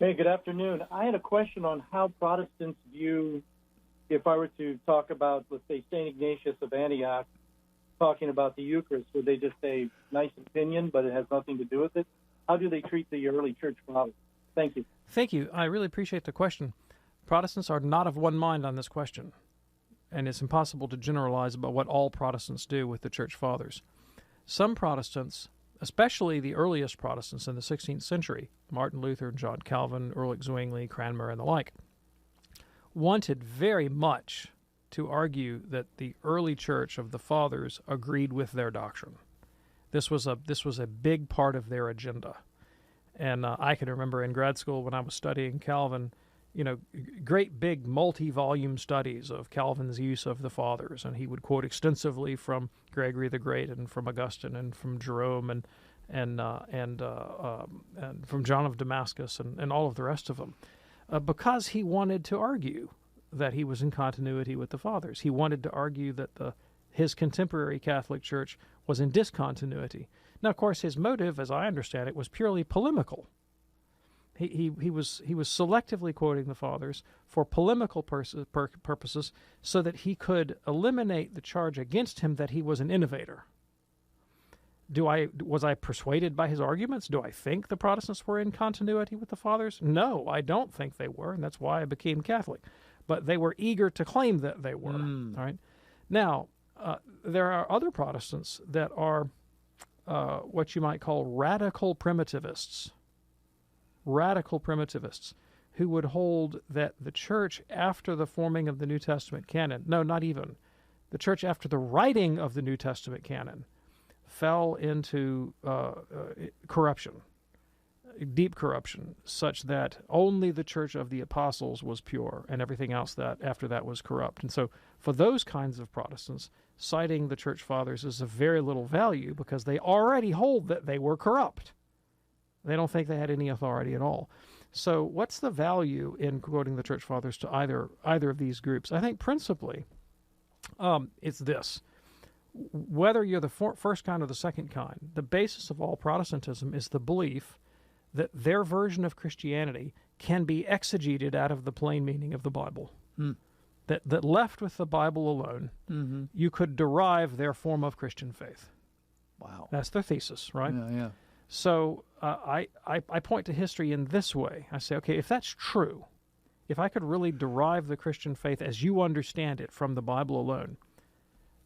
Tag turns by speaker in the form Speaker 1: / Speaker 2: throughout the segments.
Speaker 1: Hey, good afternoon. I had a question on how Protestants view, if I were to talk about, let's say, St. Ignatius of Antioch, talking about the Eucharist, would they just say, nice opinion, but it has nothing to do with it? How do they treat the early church fathers? Thank you.
Speaker 2: Thank you. I really appreciate the question. Protestants are not of one mind on this question, and it's impossible to generalize about what all Protestants do with the church fathers. Some Protestants, especially the earliest Protestants in the 16th century, Martin Luther, John Calvin, Ulrich Zwingli, Cranmer, and the like, wanted very much to argue that the early church of the fathers agreed with their doctrine. This was a big part of their agenda. And I can remember in grad school when I was studying Calvin, great big multi-volume studies of Calvin's use of the fathers, and he would quote extensively from Gregory the Great and from Augustine and from Jerome and from John of Damascus and all of the rest of them, because he wanted to argue that he was in continuity with the fathers. He wanted to argue that his contemporary Catholic Church was in discontinuity. Now, of course, his motive, as I understand it, was purely polemical. He was selectively quoting the fathers for polemical purposes so that he could eliminate the charge against him that he was an innovator. Was I persuaded by his arguments? Do I think the Protestants were in continuity with the fathers? No, I don't think they were, and that's why I became Catholic. But they were eager to claim that they were. All right. Now, there are other Protestants that are what you might call radical primitivists. Radical primitivists who would hold that the church after the forming of the New Testament canon, no, not even, the church after the writing of the New Testament canon fell into corruption, deep corruption, such that only the church of the apostles was pure and everything else that after that was corrupt. And so for those kinds of Protestants, citing the church fathers is of very little value because they already hold that they were corrupt. They don't think they had any authority at all. So what's the value in quoting the church fathers to either of these groups? I think principally it's this. Whether you're the first kind or the second kind, the basis of all Protestantism is the belief that their version of Christianity can be exegeted out of the plain meaning of the Bible. That left with the Bible alone, you could derive their form of Christian faith.
Speaker 3: Wow.
Speaker 2: That's their thesis, right?
Speaker 3: Yeah.
Speaker 2: So I point to history in this way. I say, okay, if that's true, if I could really derive the Christian faith as you understand it from the Bible alone,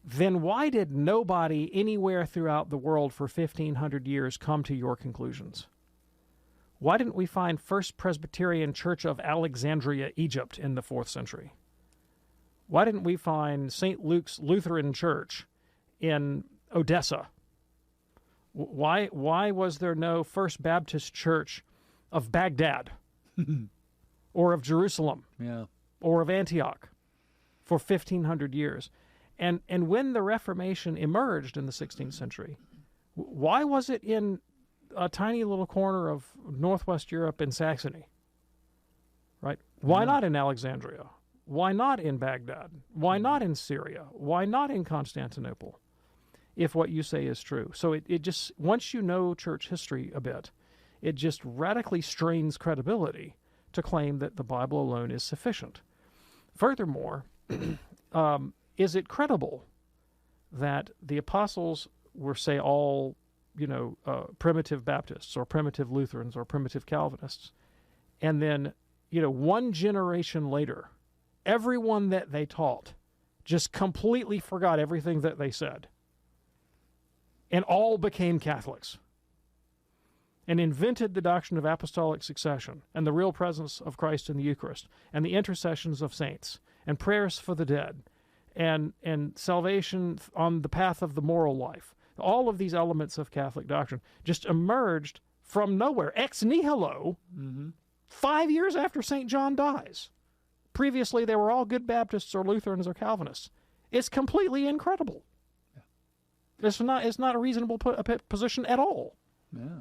Speaker 2: then why did nobody anywhere throughout the world for 1,500 years come to your conclusions? Why didn't we find First Presbyterian Church of Alexandria, Egypt in the 4th century? Why didn't we find St. Luke's Lutheran Church in Odessa? Why was there no First Baptist Church of Baghdad or of Jerusalem or of Antioch for 1,500 years? And when the Reformation emerged in the 16th century, why was it in a tiny little corner of northwest Europe in Saxony? Right? Why not in Alexandria? Why not in Baghdad? Why not in Syria? Why not in Constantinople? If what you say is true. So it just, once you know church history a bit, it just radically strains credibility to claim that the Bible alone is sufficient. Furthermore, is it credible that the apostles were, say, all, primitive Baptists or primitive Lutherans or primitive Calvinists, and then, one generation later, everyone that they taught just completely forgot everything that they said and all became Catholics and invented the doctrine of apostolic succession and the real presence of Christ in the Eucharist and the intercessions of saints and prayers for the dead and salvation on the path of the moral life. All of these elements of Catholic doctrine just emerged from nowhere, ex nihilo, 5 years after St. John dies. Previously, they were all good Baptists or Lutherans or Calvinists. It's completely incredible. It's not a reasonable position at all.
Speaker 3: Yeah.